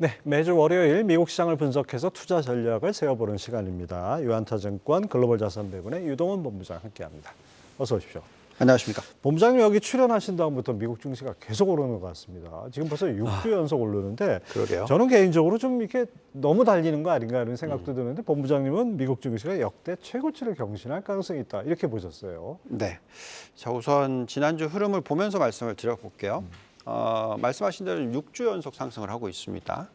네, 매주 월요일 미국 시장을 분석해서 투자 전략을 세워보는 시간입니다. 유한타증권 글로벌자산배분의 유동훈 본부장 함께합니다. 어서 오십시오. 안녕하십니까. 본부장님 여기 출연하신 다음부터 미국 증시가 계속 오르는 것 같습니다. 지금 벌써 6주 연속 오르는데 그러게요. 저는 개인적으로 좀 이렇게 너무 달리는 거 아닌가 이런 생각도 드는데 본부장님은 미국 증시가 역대 최고치를 경신할 가능성이 있다 이렇게 보셨어요. 네. 자, 우선 지난주 흐름을 보면서 말씀을 드려볼게요. 말씀하신 대로 6주 연속 상승을 하고 있습니다.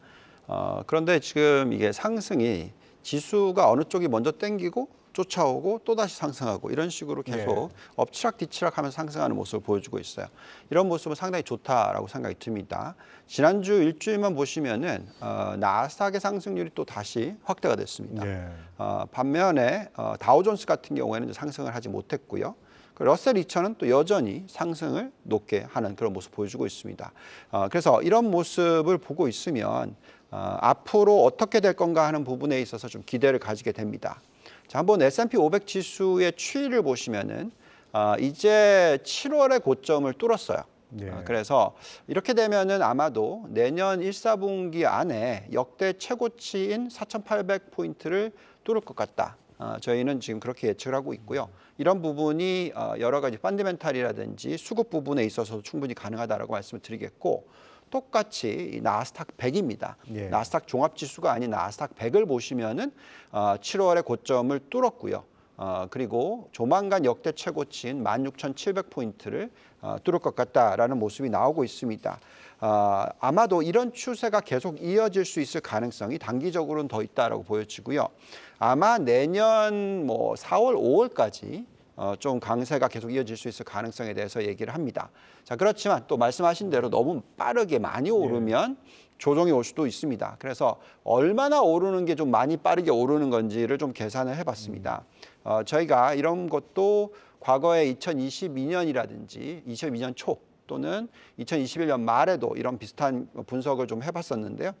그런데 지금 이게 상승이 지수가 어느 쪽이 먼저 땡기고 쫓아오고 또다시 상승하고 이런 식으로 계속 엎치락뒤치락 하면서 상승하는 모습을 보여주고 있어요. 이런 모습은 상당히 좋다라고 생각이 듭니다. 지난주 일주일만 보시면은 나스닥의 상승률이 또 다시 확대가 됐습니다. 반면에 다우존스 같은 경우에는 상승을 하지 못했고요. 러셀 2000은 또 여전히 상승을 높게 하는 그런 모습 보여주고 있습니다. 그래서 이런 모습을 보고 있으면 앞으로 어떻게 될 건가 하는 부분에 있어서 좀 기대를 가지게 됩니다. 자, 한번 S&P 500 지수의 추이를 보시면은 이제 7월의 고점을 뚫었어요. 그래서 이렇게 되면은 아마도 내년 1, 4분기 안에 역대 최고치인 4,800포인트를 뚫을 것 같다. 저희는 지금 그렇게 예측을 하고 있고요. 이런 부분이 여러 가지 펀더멘탈이라든지 수급 부분에 있어서도 충분히 가능하다라고 말씀을 드리겠고, 똑같이 나스닥 100입니다. 나스닥 종합지수가 아닌 나스닥 100을 보시면은 7월에 고점을 뚫었고요. 그리고 조만간 역대 최고치인 16,700포인트를 뚫을 것 같다라는 모습이 나오고 있습니다. 아마도 이런 추세가 계속 이어질 수 있을 가능성이 단기적으로는 더 있다라고 보여지고요. 아마 내년 4월, 5월까지 좀 강세가 계속 이어질 수 있을 가능성에 대해서 얘기를 합니다. 자, 그렇지만 또 말씀하신 대로 너무 빠르게 많이 오르면 조정이 올 수도 있습니다. 그래서 얼마나 오르는 게 좀 많이 빠르게 오르는 건지를 좀 계산을 해봤습니다. 저희가 이런 것도 과거에 2022년이라든지 22년 초 또는 2021년 말에도 이런 비슷한 분석을 좀 해봤었는데요.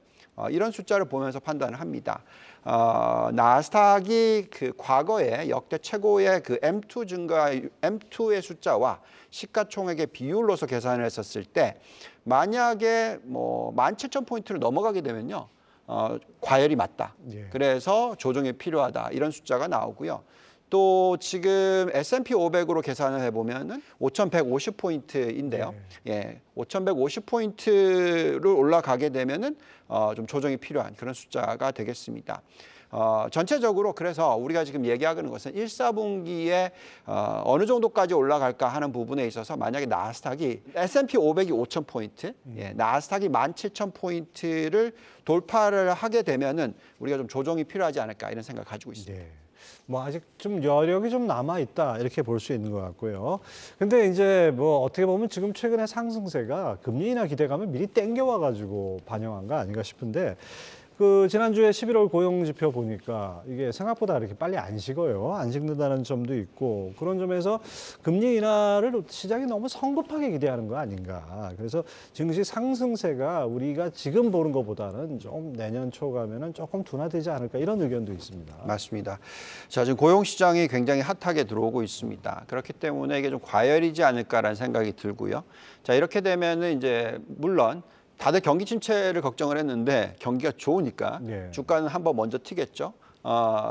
이런 숫자를 보면서 판단을 합니다. 나스닥이 그 과거에 역대 최고의 그 M2 증가, M2의 숫자와 시가총액의 비율로서 계산을 했었을 때 만약에 17,000포인트를 넘어가게 되면요. 과열이 맞다. 그래서 조정이 필요하다. 이런 숫자가 나오고요. 또 지금 S&P 500으로 계산을 해보면은 5,150포인트인데요. 5,150포인트를 올라가게 되면은 좀 조정이 필요한 그런 숫자가 되겠습니다. 전체적으로 그래서 우리가 지금 얘기하는 것은 1, 4분기에 어느 정도까지 올라갈까 하는 부분에 있어서 만약에 나스닥이 S&P 500이 5,000포인트, 나스닥이 17,000포인트를 돌파를 하게 되면은 우리가 좀 조정이 필요하지 않을까 이런 생각을 가지고 있습니다. 아직 좀 여력이 좀 남아 있다 이렇게 볼 수 있는 것 같고요. 근데 이제 어떻게 보면 지금 최근에 상승세가 금리 인하 기대감을 미리 땡겨와 가지고 반영한 거 아닌가 싶은데 그 지난주에 11월 고용지표 보니까 이게 생각보다 이렇게 빨리 안 식어요. 안 식는다는 점도 있고 그런 점에서 금리 인하를 시장이 너무 성급하게 기대하는 거 아닌가. 그래서 증시 상승세가 우리가 지금 보는 것보다는 좀 내년 초 가면은 조금 둔화되지 않을까 이런 의견도 있습니다. 맞습니다. 자, 지금 고용 시장이 굉장히 핫하게 들어오고 있습니다. 그렇기 때문에 이게 좀 과열이지 않을까라는 생각이 들고요. 자, 이렇게 되면은 이제 물론 다들 경기 침체를 걱정을 했는데 경기가 좋으니까 주가는 한번 먼저 튀겠죠.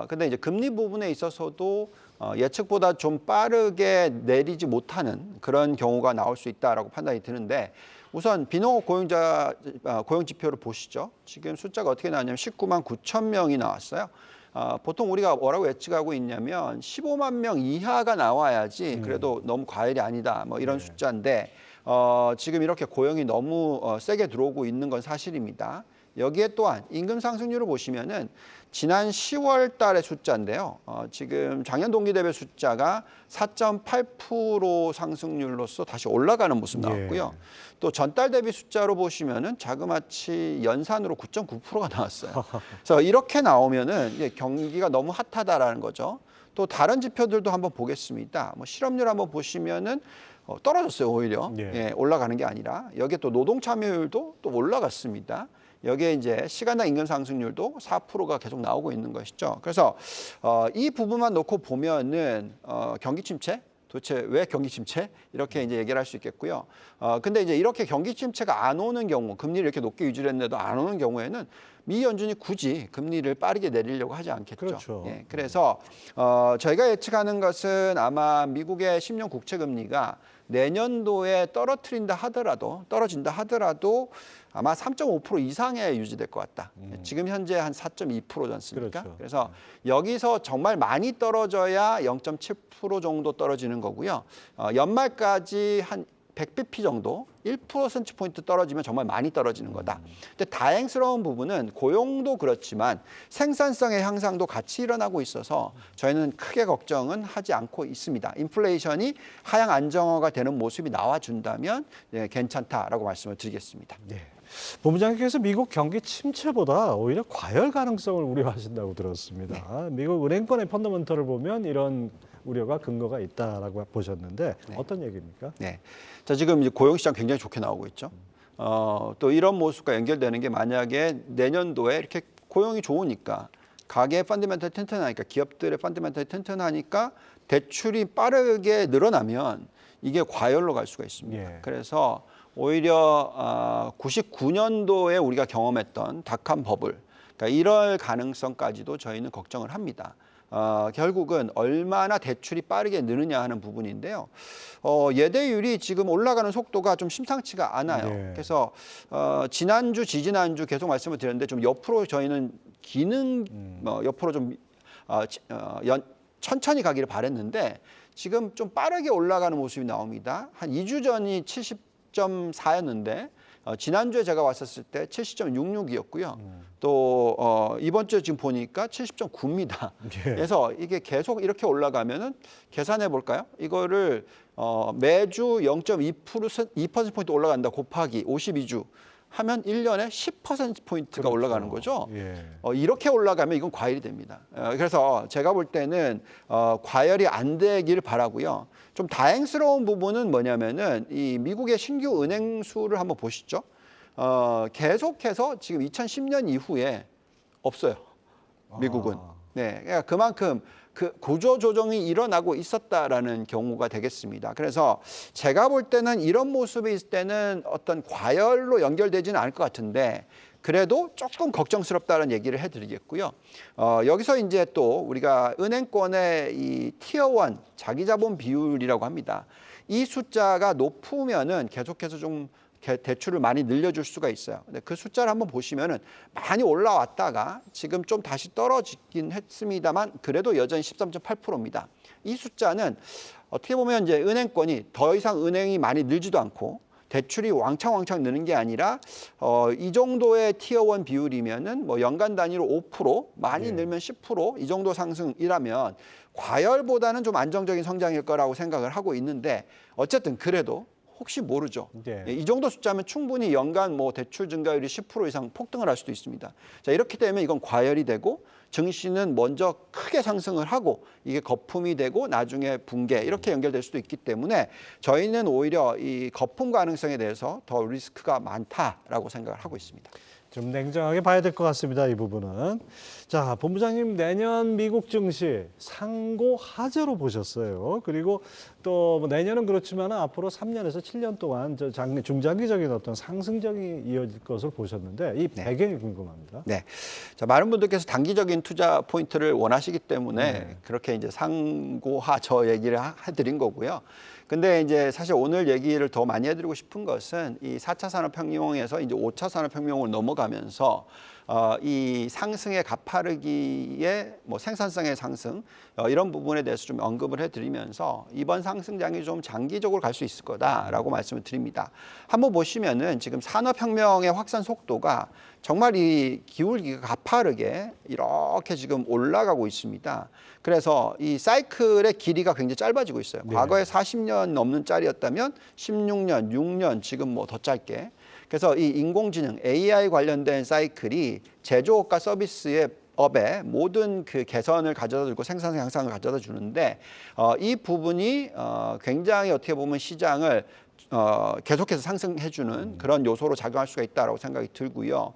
근데 이제 금리 부분에 있어서도 예측보다 좀 빠르게 내리지 못하는 그런 경우가 나올 수 있다라고 판단이 드는데 우선 비농업 고용 지표를 보시죠. 지금 숫자가 어떻게 나왔냐면 19만 9천 명이 나왔어요. 보통 우리가 뭐라고 예측하고 있냐면 15만 명 이하가 나와야지 그래도 너무 과열이 아니다 이런 숫자인데 지금 이렇게 고용이 너무 세게 들어오고 있는 건 사실입니다. 여기에 또한 임금 상승률을 보시면은 지난 10월 달의 숫자인데요. 지금 작년 동기 대비 숫자가 4.8% 상승률로서 다시 올라가는 모습 나왔고요. 또 전달 대비 숫자로 보시면은 자그마치 연산으로 9.9%가 나왔어요. 그래서 이렇게 나오면은 이제 경기가 너무 핫하다라는 거죠. 또 다른 지표들도 한번 보겠습니다. 실업률 한번 보시면은 떨어졌어요, 오히려. 올라가는 게 아니라. 여기에 또 노동 참여율도 또 올라갔습니다. 여기에 이제 시간당 임금 상승률도 4%가 계속 나오고 있는 것이죠. 그래서 이 부분만 놓고 보면은 경기 침체 도대체 왜 경기 침체? 이렇게 이제 얘기를 할 수 있겠고요. 근데 이제 이렇게 경기 침체가 안 오는 경우, 금리를 이렇게 높게 유지를 했는데도 안 오는 경우에는 미 연준이 굳이 금리를 빠르게 내리려고 하지 않겠죠. 그렇죠. 예, 그래서 저희가 예측하는 것은 아마 미국의 10년 국채 금리가 내년도에 떨어진다 하더라도 아마 3.5% 이상에 유지될 것 같다. 지금 현재 한 4.2%지 않습니까? 그렇죠. 그래서 여기서 정말 많이 떨어져야 0.7% 정도 떨어지는 거고요. 연말까지 한 100bp 정도, 1%포인트 떨어지면 정말 많이 떨어지는 거다. 근데 다행스러운 부분은 고용도 그렇지만 생산성의 향상도 같이 일어나고 있어서 저희는 크게 걱정은 하지 않고 있습니다. 인플레이션이 하향 안정화가 되는 모습이 나와준다면 괜찮다라고 말씀을 드리겠습니다. 네. 본부장님께서 미국 경기 침체보다 오히려 과열 가능성을 우려하신다고 들었습니다. 미국 은행권의 펀더멘털을 보면 이런 우려가 근거가 있다라고 보셨는데 어떤 얘기입니까? 네. 자, 지금 이제 고용시장 굉장히 좋게 나오고 있죠. 또 이런 모습과 연결되는 게 만약에 내년도에 이렇게 고용이 좋으니까 가계의 펀더멘털이 튼튼하니까 기업들의 펀더멘털이 튼튼하니까 대출이 빠르게 늘어나면 이게 과열로 갈 수가 있습니다. 예. 그래서 오히려 99년도에 우리가 경험했던 닷컴 버블, 그러니까 이럴 가능성까지도 저희는 걱정을 합니다. 결국은 얼마나 대출이 빠르게 느느냐 하는 부분인데요. 예대율이 지금 올라가는 속도가 좀 심상치가 않아요. 네. 그래서 지난주, 지지난주 계속 말씀을 드렸는데 좀 옆으로 저희는 옆으로 좀 천천히 가기를 바랬는데 지금 좀 빠르게 올라가는 모습이 나옵니다. 한 2주 전이 70.4였는데 지난주에 제가 왔었을 때 70.66이었고요. 또 이번 주에 지금 보니까 70.9입니다. 예. 그래서 이게 계속 이렇게 올라가면은 계산해 볼까요? 이거를 매주 2%포인트 올라간다 곱하기 52주 하면 1년에 10%포인트가 그렇죠. 올라가는 거죠. 예. 이렇게 올라가면 이건 과열이 됩니다. 그래서 제가 볼 때는 과열이 안 되길 바라고요. 좀 다행스러운 부분은 뭐냐면은 이 미국의 신규 은행 수를 한번 보시죠. 계속해서 지금 2010년 이후에 없어요. 미국은. 네, 그러니까 그만큼 그 구조 조정이 일어나고 있었다라는 경우가 되겠습니다. 그래서 제가 볼 때는 이런 모습이 있을 때는 어떤 과열로 연결되지는 않을 것 같은데 그래도 조금 걱정스럽다는 얘기를 해드리겠고요. 여기서 이제 또 우리가 은행권의 이 티어 1 자기자본 비율이라고 합니다. 이 숫자가 높으면은 계속해서 좀 대출을 많이 늘려줄 수가 있어요. 근데 그 숫자를 한번 보시면은 많이 올라왔다가 지금 좀 다시 떨어지긴 했습니다만 그래도 여전히 13.8%입니다. 이 숫자는 어떻게 보면 이제 은행권이 더 이상 은행이 많이 늘지도 않고 대출이 왕창 느는 게 아니라 이 정도의 티어 1 비율이면은 뭐 연간 단위로 5% 많이 늘면 10% 이 정도 상승이라면 과열보다는 좀 안정적인 성장일 거라고 생각을 하고 있는데 어쨌든 그래도 혹시 모르죠. 네. 이 정도 숫자면 충분히 연간 뭐 대출 증가율이 10% 이상 폭등을 할 수도 있습니다. 자, 이렇게 되면 이건 과열이 되고 증시는 먼저 크게 상승을 하고 이게 거품이 되고 나중에 붕괴 이렇게 연결될 수도 있기 때문에 저희는 오히려 이 거품 가능성에 대해서 더 리스크가 많다라고 생각을 하고 있습니다. 좀 냉정하게 봐야 될 것 같습니다. 이 부분은. 자, 본부장님 내년 미국 증시 상고 하저로 보셨어요. 그리고 또뭐 내년은 그렇지만 앞으로 3년에서 7년 동안 중장기적인 어떤 상승적이 이어질 것을 보셨는데 이 배경이 궁금합니다. 네. 자, 많은 분들께서 단기적인 투자 포인트를 원하시기 때문에 그렇게 이제 상고하저 얘기를 해드린 거고요. 근데 이제 사실 오늘 얘기를 더 많이 해드리고 싶은 것은 이 4차 산업혁명에서 이제 5차 산업혁명으로 넘어가면서 이 상승의 가파르기의 뭐 생산성의 상승 이런 부분에 대해서 좀 언급을 해드리면서 이번 상승장이 좀 장기적으로 갈 수 있을 거다라고 말씀을 드립니다. 한번 보시면은 지금 산업혁명의 확산 속도가 정말 이 기울기가 가파르게 이렇게 지금 올라가고 있습니다. 그래서 이 사이클의 길이가 굉장히 짧아지고 있어요. 네. 과거에 40년 넘는 짤이었다면 16년, 6년 지금 뭐 더 짧게. 그래서 이 인공지능 AI 관련된 사이클이 제조업과 서비스의 업의 모든 그 개선을 가져다 주고 생산 향상을 가져다 주는데 이 부분이 굉장히 어떻게 보면 시장을 계속해서 상승해주는 그런 요소로 작용할 수가 있다고 생각이 들고요.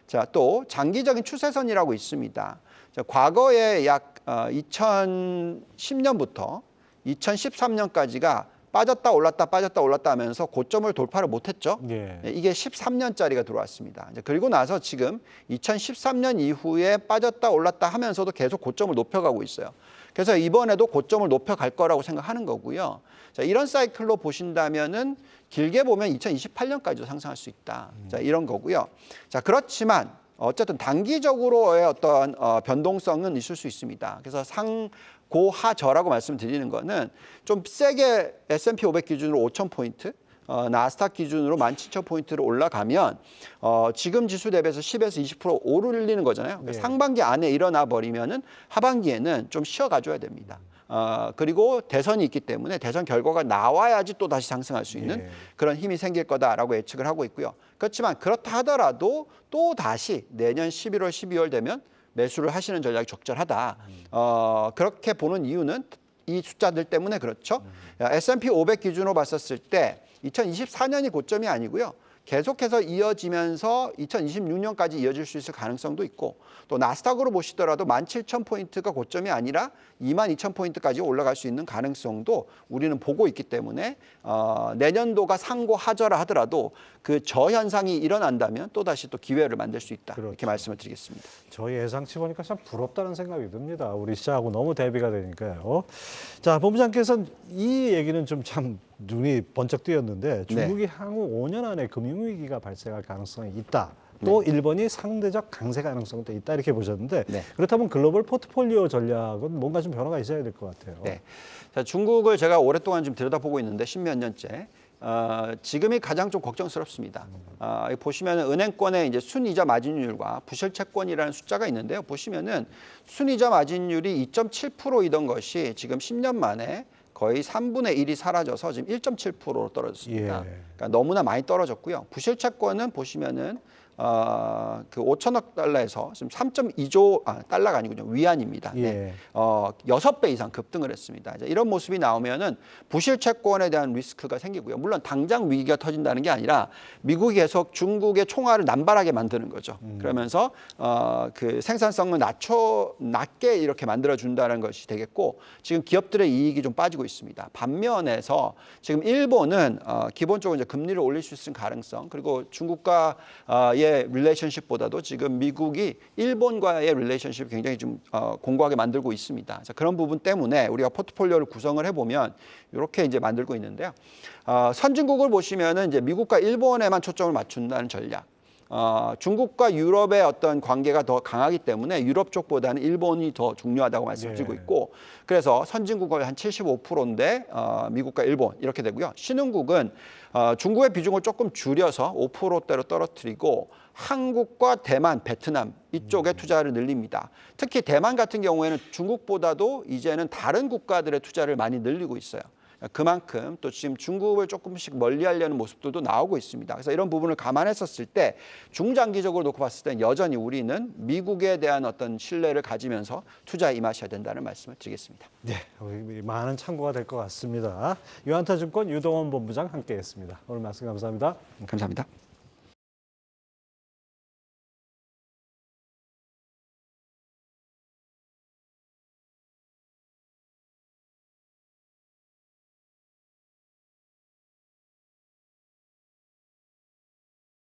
자, 또 장기적인 추세선이라고 있습니다. 자, 과거에 약 2010년부터 2013년까지가 빠졌다 올랐다 빠졌다 올랐다 하면서 고점을 돌파를 못했죠. 예. 이게 13년짜리가 들어왔습니다. 이제 그리고 나서 지금 2013년 이후에 빠졌다 올랐다 하면서도 계속 고점을 높여가고 있어요. 그래서 이번에도 고점을 높여갈 거라고 생각하는 거고요. 자, 이런 사이클로 보신다면은 길게 보면 2028년까지도 상승할 수 있다. 자, 이런 거고요. 자, 그렇지만 어쨌든 단기적으로의 어떤 변동성은 있을 수 있습니다. 그래서 상고하저라고 말씀드리는 거는 좀 세게 S&P 500 기준으로 5,000포인트, 나스닥 기준으로 17,000포인트를 올라가면 지금 지수 대비해서 10에서 20% 오르는 거잖아요. 그러니까 네. 상반기 안에 일어나 버리면은 하반기에는 좀 쉬어가줘야 됩니다. 그리고 대선이 있기 때문에 대선 결과가 나와야지 또 다시 상승할 수 있는 예. 그런 힘이 생길 거다라고 예측을 하고 있고요. 그렇지만 그렇다 하더라도 또 다시 내년 11월, 12월 되면 매수를 하시는 전략이 적절하다. 그렇게 보는 이유는 이 숫자들 때문에 그렇죠. S&P 500 기준으로 봤었을 때 2024년이 고점이 아니고요. 계속해서 이어지면서 2026년까지 이어질 수 있을 가능성도 있고 또 나스닥으로 보시더라도 17,000포인트가 고점이 아니라 22,000포인트까지 올라갈 수 있는 가능성도 우리는 보고 있기 때문에 내년도가 상고하저라 하더라도 그 저현상이 일어난다면 또다시 또 기회를 만들 수 있다. 그렇죠. 이렇게 말씀을 드리겠습니다. 저희 예상치 보니까 참 부럽다는 생각이 듭니다. 우리 시장하고 너무 대비가 되니까요. 자, 본부장께서는 이 얘기는 좀 참 눈이 번쩍 뜨였는데 중국이 향후 5년 안에 금융위기가 발생할 가능성이 있다. 또 일본이 상대적 강세 가능성도 있다 이렇게 보셨는데 네. 그렇다면 글로벌 포트폴리오 전략은 뭔가 좀 변화가 있어야 될 것 같아요. 네. 자, 중국을 제가 오랫동안 좀 들여다보고 있는데 10몇 년째. 지금이 가장 좀 걱정스럽습니다. 보시면 은행권의 이제 순이자 마진율과 부실채권이라는 숫자가 있는데요. 보시면은 순이자 마진율이 2.7%이던 것이 지금 10년 만에 거의 3분의 1이 사라져서 지금 1.7%로 떨어졌습니다. 예. 그러니까 너무나 많이 떨어졌고요. 부실채권은 보시면은 그 5천억 달러에서 지금 3.2조 달러가 아니군요. 위안입니다. 예. 네. 6배 이상 급등을 했습니다. 이제 이런 모습이 나오면은 부실 채권에 대한 리스크가 생기고요. 물론 당장 위기가 터진다는 게 아니라 미국이 계속 중국의 총알을 남발하게 만드는 거죠. 그러면서 그 생산성을 낮게 이렇게 만들어 준다는 것이 되겠고 지금 기업들의 이익이 좀 빠지고 있습니다. 반면에서 지금 일본은 기본적으로 이제 금리를 올릴 수 있는 가능성 그리고 중국과의 릴레이션십보다도 지금 미국이 일본과의 릴레이션십을 굉장히 좀 공고하게 만들고 있습니다. 그래서 그런 부분 때문에 우리가 포트폴리오를 구성을 해보면 이렇게 이제 만들고 있는데요. 선진국을 보시면은 이제 미국과 일본에만 초점을 맞춘다는 전략. 중국과 유럽의 어떤 관계가 더 강하기 때문에 유럽 쪽보다는 일본이 더 중요하다고 말씀드리고 있고 그래서 선진국은 한 75%인데 미국과 일본 이렇게 되고요. 신흥국은 중국의 비중을 조금 줄여서 5%대로 떨어뜨리고 한국과 대만, 베트남 이쪽에 투자를 늘립니다. 특히 대만 같은 경우에는 중국보다도 이제는 다른 국가들의 투자를 많이 늘리고 있어요. 그만큼 또 지금 중국을 조금씩 멀리하려는 모습들도 나오고 있습니다. 그래서 이런 부분을 감안했었을 때 중장기적으로 놓고 봤을 때 여전히 우리는 미국에 대한 어떤 신뢰를 가지면서 투자에 임하셔야 된다는 말씀을 드리겠습니다. 네, 많은 참고가 될 것 같습니다. 유한타증권 유동원 본부장 함께했습니다. 오늘 말씀 감사합니다. 감사합니다.